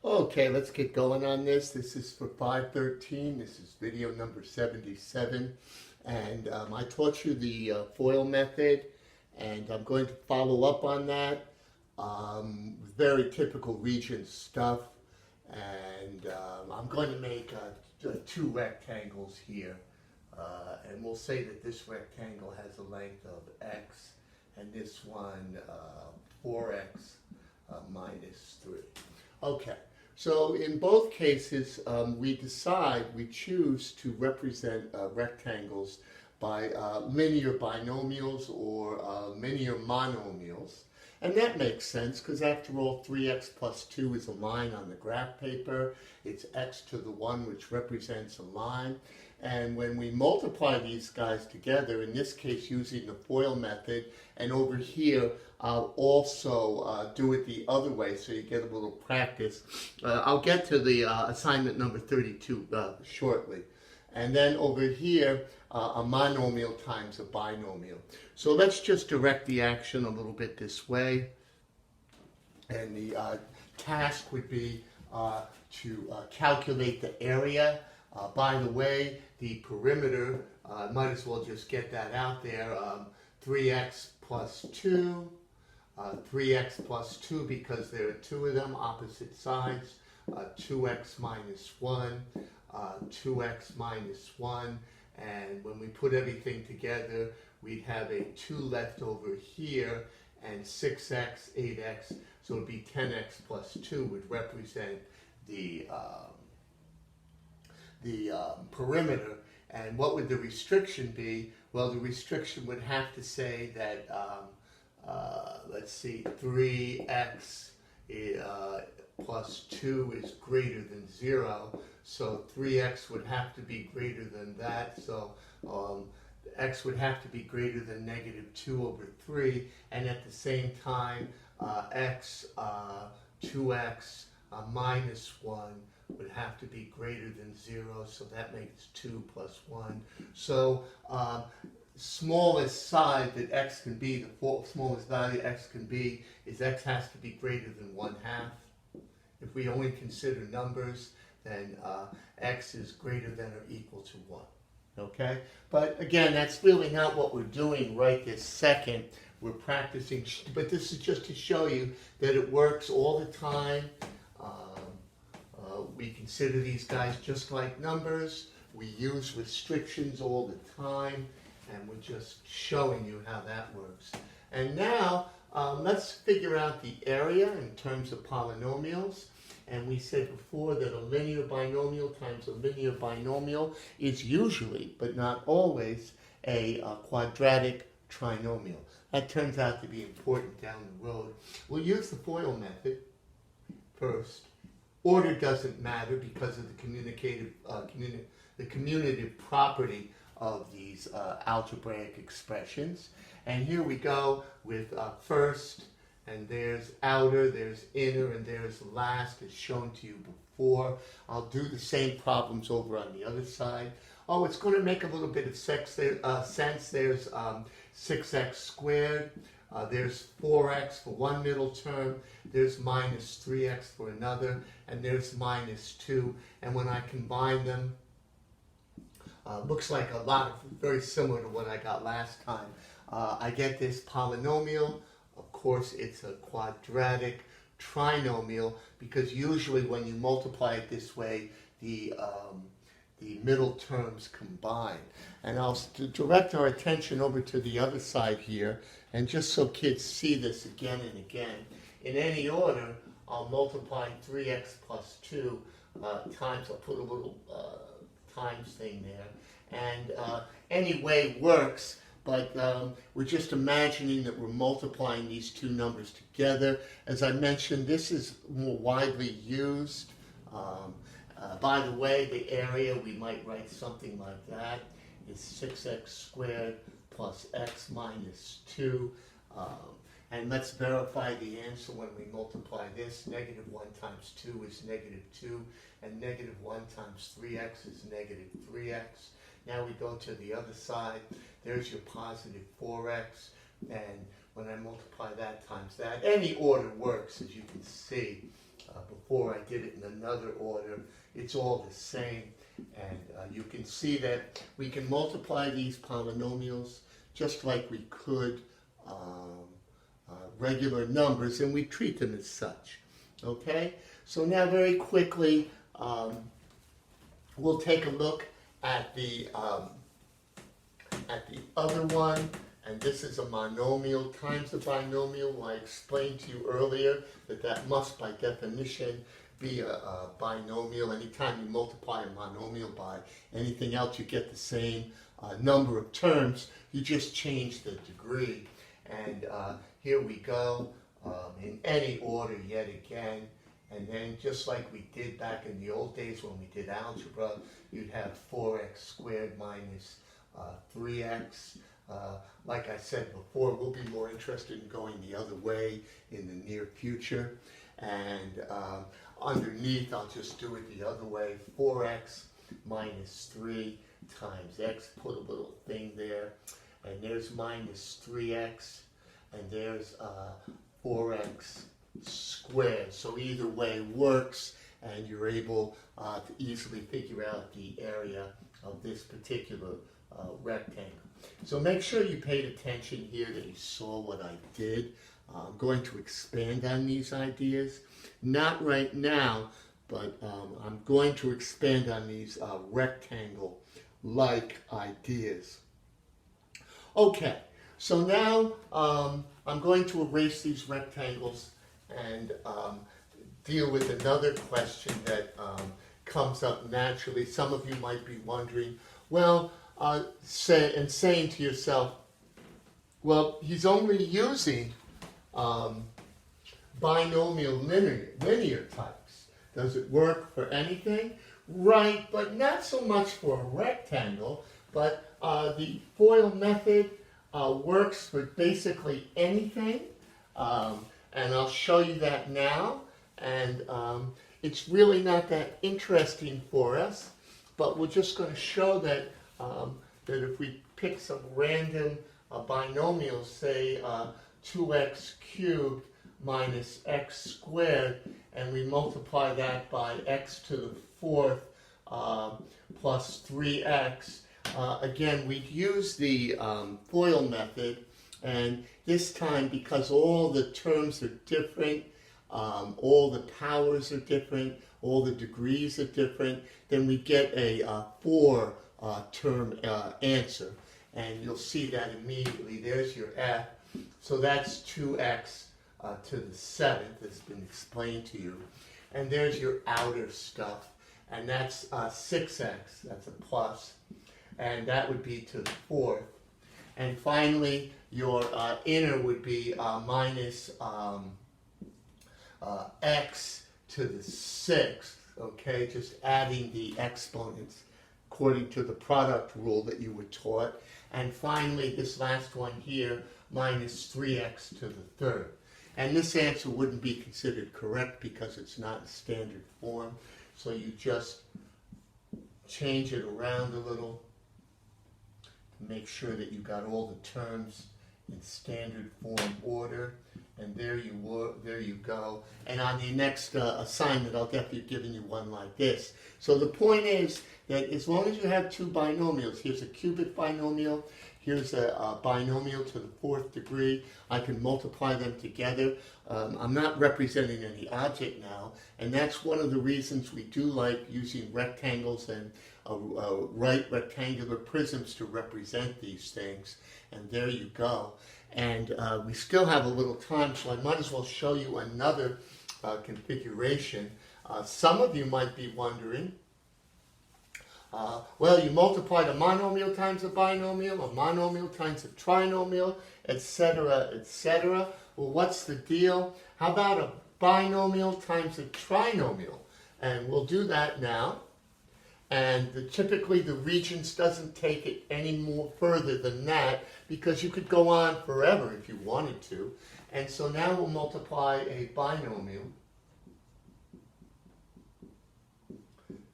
Okay, let's get going on this. This is for 513. This is video number 77. And I taught you the FOIL method, and I'm going to follow up on that. Very typical Regent stuff. And I'm going to make two rectangles here. And we'll say that this rectangle has a length of x, and this one 4x minus 3. Okay. So in both cases, we choose to represent rectangles by linear binomials or linear monomials. And that makes sense because after all, 3x plus 2 is a line on the graph paper. It's x to the 1, which represents a line. And when we multiply these guys together, in this case using the FOIL method, and over here I'll also do it the other way so you get a little practice. I'll get to the assignment number 32 shortly. And then over here, a monomial times a binomial. So let's just direct the action a little bit this way. And the task would be to calculate the area. By the way, the perimeter, might as well just get that out there. 3x plus 2, 3x plus 2 because there are two of them, opposite sides, 2x minus 1, 2x minus 1, and when we put everything together, we'd have a 2 left over here, and 6x, 8x, so it would be 10x plus 2 would represent the perimeter. And what would the restriction be? Well, the restriction would have to say that, let's see, 3x plus 2 is greater than 0. So 3x would have to be greater than that. So x would have to be greater than negative 2 over 3. And at the same time, 2x minus 1 would have to be greater than 0, so that makes 2 plus 1. So smallest side that x can be, the smallest value x can be, is x has to be greater than 1/2. If we only consider numbers, then x is greater than or equal to 1. Okay? But again, that's really not what we're doing right this second. We're practicing, but this is just to show you that it works all the time. We consider these guys just like numbers. We use restrictions all the time, and we're just showing you how that works. And now, let's figure out the area in terms of polynomials. And we said before that a linear binomial times a linear binomial is usually, but not always, a quadratic trinomial. That turns out to be important down the road. We'll use the FOIL method first. Order doesn't matter because of the commutative property of these algebraic expressions. And here we go with first, and there's outer, there's inner, and there's last, as shown to you before. I'll do the same problems over on the other side. Oh, it's going to make a little bit of sense. There's 6x squared. There's 4x for one middle term, there's minus 3x for another, and there's minus 2. And when I combine them, looks like a lot of, very similar to what I got last time. I get this polynomial. Of course, it's a quadratic trinomial because usually when you multiply it this way, the middle terms combine. And I'll direct our attention over to the other side here, and just so kids see this again and again, in any order, I'll multiply 3x plus 2 times, I'll put a little times thing there, and any way works, but we're just imagining that we're multiplying these two numbers together. As I mentioned, this is more widely used. By the way, the area, we might write something like that, is 6x squared plus x minus 2. And let's verify the answer when we multiply this. Negative 1 times 2 is negative 2, and negative 1 times 3x is negative 3x. Now we go to the other side. There's your positive 4x, and when I multiply that times that, any order works, as you can see. before I did it in another order. It's all the same. And you can see that we can multiply these polynomials just like we could regular numbers, and we treat them as such. Okay? So now very quickly, we'll take a look at the other one, and this is a monomial times a binomial. I explained to you earlier that that must, by definition, be a binomial. Anytime you multiply a monomial by anything else, you get the same number of terms. You just change the degree. And here we go, in any order yet again. And then just like we did back in the old days when we did algebra, you'd have 4x squared minus 3x. Like I said before, we'll be more interested in going the other way in the near future. And underneath, I'll just do it the other way. 4x minus 3 times x. Put a little thing there. And there's minus 3x. And there's 4x squared. So either way works, and you're able to easily figure out the area of this particular rectangle. So make sure you paid attention here, that you saw what I did. I'm going to expand on these ideas. Not right now, but I'm going to expand on these rectangle-like ideas. Okay, so now I'm going to erase these rectangles and deal with another question that comes up naturally. Some of you might be wondering, well, saying to yourself, well, he's only using binomial linear types. Does it work for anything? Right, but not so much for a rectangle, but the FOIL method works for basically anything, and I'll show you that now. And it's really not that interesting for us, but we're just going to show that that if we pick some random binomial, say 2x cubed minus x squared, and we multiply that by x to the fourth plus 3x, again, we'd use the FOIL method, and this time, because all the terms are different, all the powers are different, all the degrees are different, then we get a 4-term answer. And you'll see that immediately. There's your f. So that's 2x to the 7th. That's been explained to you. And there's your outer stuff. And that's 6x. That's a plus. And that would be to the 4th. And finally, your inner would be minus x to the 6th. Okay, just adding the exponents according to the product rule that you were taught. And finally, this last one here, minus 3x to the 3rd. And this answer wouldn't be considered correct because it's not in standard form. So you just change it around a little to make sure that you got all the terms in standard form order. And there you go. And on the next assignment, I'll definitely be giving you one like this. So the point is that as long as you have two binomials, here's a cubic binomial, here's a binomial to the 4th degree, I can multiply them together. I'm not representing any object now, and that's one of the reasons we do like using rectangles and right rectangular prisms to represent these things. And there you go. And we still have a little time, so I might as well show you another configuration. Some of you might be wondering, well, you multiplied a monomial times a monomial times a trinomial, etc., etc. Well, what's the deal? How about a binomial times a trinomial? And we'll do that now. And typically the Regents doesn't take it any more further than that, because you could go on forever if you wanted to. And so now we'll multiply a binomial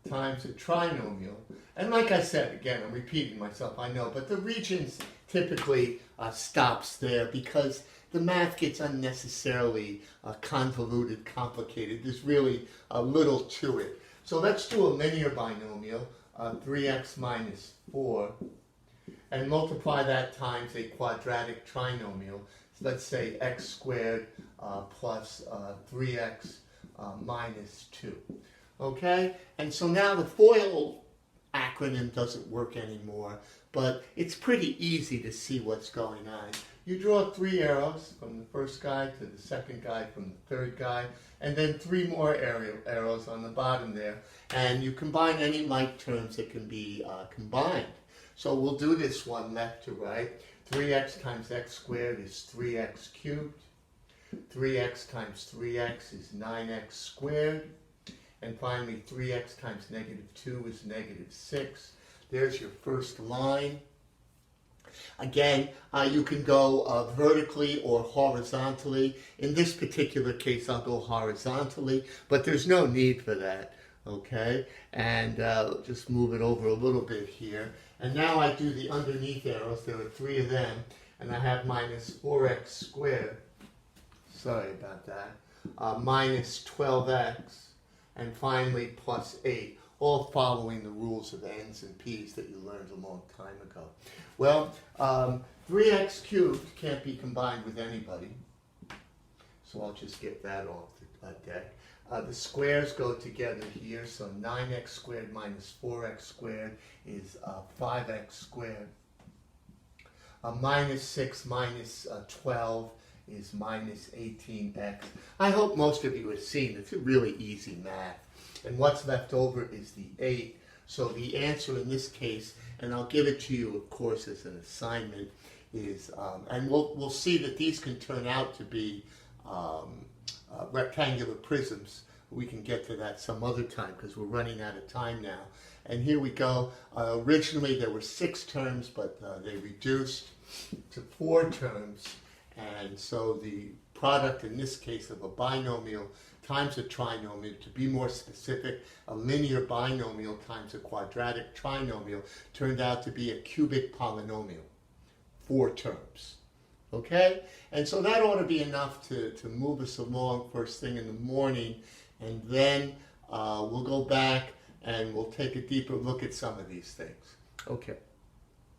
times a trinomial. And like I said, again, I'm repeating myself, I know, but the Regents typically stops there, because the math gets unnecessarily convoluted, complicated. There's really a little to it. So let's do a linear binomial, 3x minus 4, and multiply that times a quadratic trinomial. So let's say x squared plus 3x minus 2. Okay? And so now the FOIL acronym doesn't work anymore, but it's pretty easy to see what's going on. You draw 3 arrows from the first guy to the second guy from the third guy, and then 3 more arrows on the bottom there, and you combine any like terms that can be combined. So we'll do this one left to right. 3x times x squared is 3x cubed. 3x times 3x is 9x squared. And finally, 3x times negative 2 is negative 6. There's your first line. Again, you can go vertically or horizontally. In this particular case, I'll go horizontally, but there's no need for that, okay? And just move it over a little bit here. And now I do the underneath arrows. There are 3 of them, and I have minus 4x squared. Sorry about that. Minus 12x. And finally, plus 8, all following the rules of N's and P's that you learned a long time ago. Well, 3x cubed can't be combined with anybody, so I'll just get that off the deck. The squares go together here, so 9x squared minus 4x squared is 5x squared. Minus 6 minus 12 is minus 18x. I hope most of you have seen it's a really easy math. And what's left over is the 8. So the answer in this case, and I'll give it to you, of course, as an assignment, is, and we'll see that these can turn out to be rectangular prisms. We can get to that some other time because we're running out of time now. And here we go. Originally there were 6 terms, but they reduced to 4 terms. And so the product in this case of a binomial times a trinomial, to be more specific, a linear binomial times a quadratic trinomial turned out to be a cubic polynomial, 4 terms. Okay? And so that ought to be enough to move us along first thing in the morning, and then we'll go back and we'll take a deeper look at some of these things. Okay.